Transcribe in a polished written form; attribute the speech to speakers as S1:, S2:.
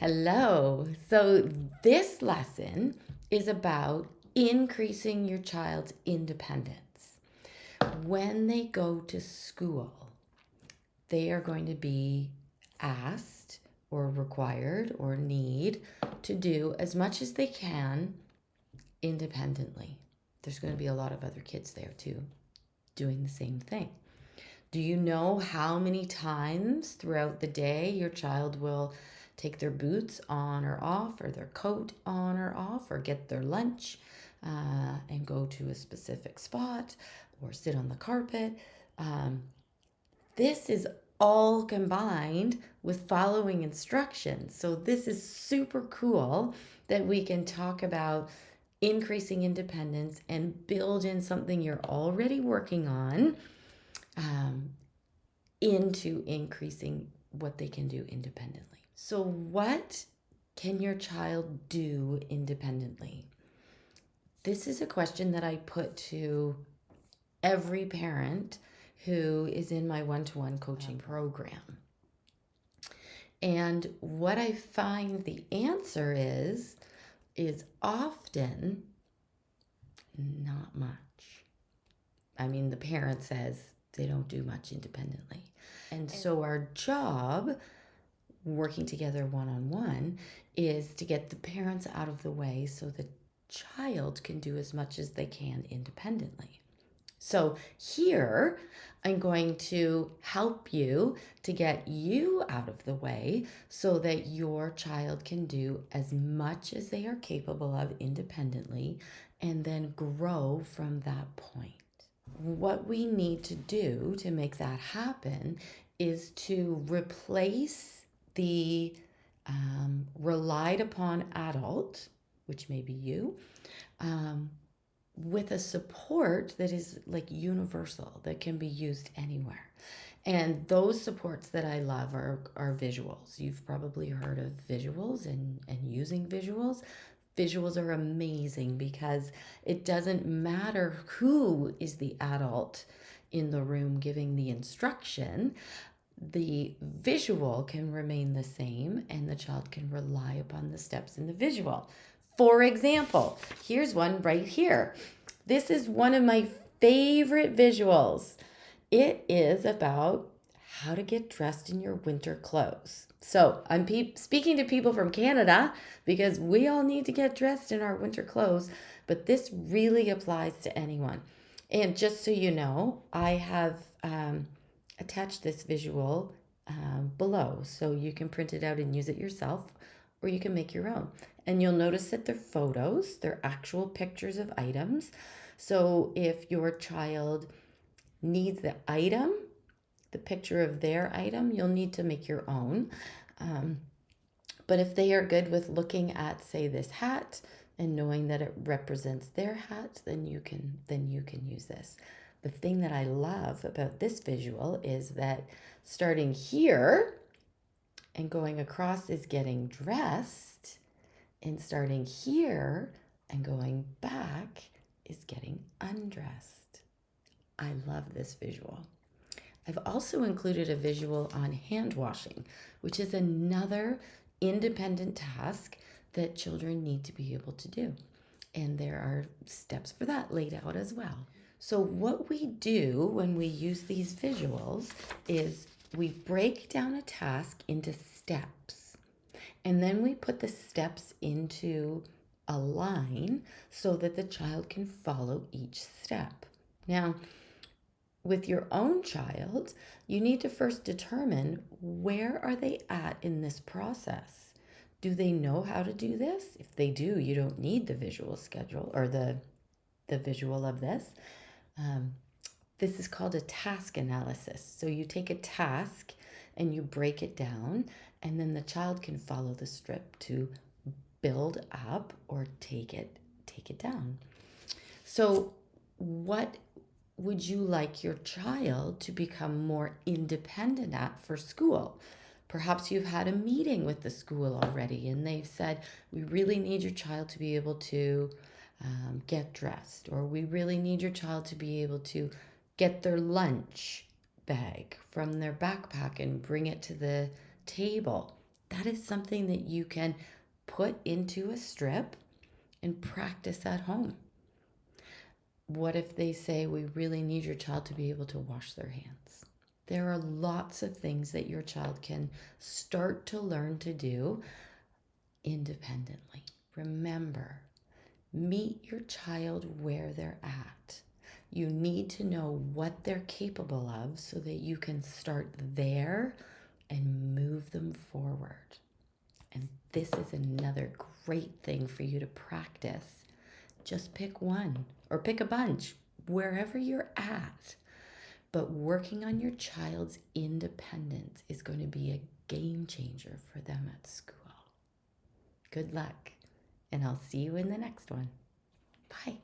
S1: Hello. So, this lesson is about increasing your child's independence. When they go to school, they are going to be asked or required or need to do as much as they can independently. There's going to be a lot of other kids there too doing the same thing. Do you know how many times throughout the day your child will take their boots on or off, or their coat on or off, or get their lunch and go to a specific spot, or sit on the carpet? This is all combined with following instructions. So, this is super cool that we can talk about increasing independence and build in something you're already working on into increasing what they can do independently. So, what can your child do independently? This is a question that I put to every parent who is in my one-to-one coaching program. And what I find the answer is often not much. I mean, the parent says they don't do much independently. And so our job, working together one-on-one, is to get the parents out of the way so the child can do as much as they can independently. So here, I'm going to help you to get you out of the way so that your child can do as much as they are capable of independently and then grow from that point. What we need to do to make that happen is to replace the relied upon adult, which may be you, with a support that is like universal, that can be used anywhere. And those supports that I love are visuals. You've probably heard of visuals and using visuals. Visuals are amazing because it doesn't matter who is the adult in the room giving the instruction. The visual can remain the same and the child can rely upon the steps in the visual. For example, here's one right here. This is one of my favorite visuals. It is about how to get dressed in your winter clothes. So I'm speaking to people from Canada because we all need to get dressed in our winter clothes, but this really applies to anyone. And just so you know, I have attached this visual below, so you can print it out and use it yourself, or you can make your own. And you'll notice that they're photos, they're actual pictures of items. So if your child needs the item, the picture of their item, you'll need to make your own. But if they are good with looking at, say, this hat and knowing that it represents their hat, then you can use this. The thing that I love about this visual is that starting here and going across is getting dressed, and starting here and going back is getting undressed. I love this visual. I've also included a visual on hand washing, which is another independent task that children need to be able to do. And there are steps for that laid out as well. So what we do when we use these visuals is we break down a task into steps, and then we put the steps into a line so that the child can follow each step. Now, with your own child, you need to first determine where are they at in this process. Do they know how to do this? If they do, you don't need the visual schedule or the visual of this. This is called a task analysis. So you take a task and you break it down, and then the child can follow the strip to build up or take it down. So what would you like your child to become more independent at for school? Perhaps you've had a meeting with the school already and they've said, we really need your child to be able to get dressed, or we really need your child to be able to get their lunch bag from their backpack and bring it to the table. that is something that you can put into a strip and practice at home. What if they say, we really need your child to be able to wash their hands? There are lots of things that your child can start to learn to do independently. Remember, meet your child where they're at. You need to know what they're capable of so that you can start there and move them forward. And this is another great thing for you to practice. Just pick one or pick a bunch, wherever you're at. But working on your child's independence is going to be a game changer for them at school. Good luck, and I'll see you in the next one. Bye.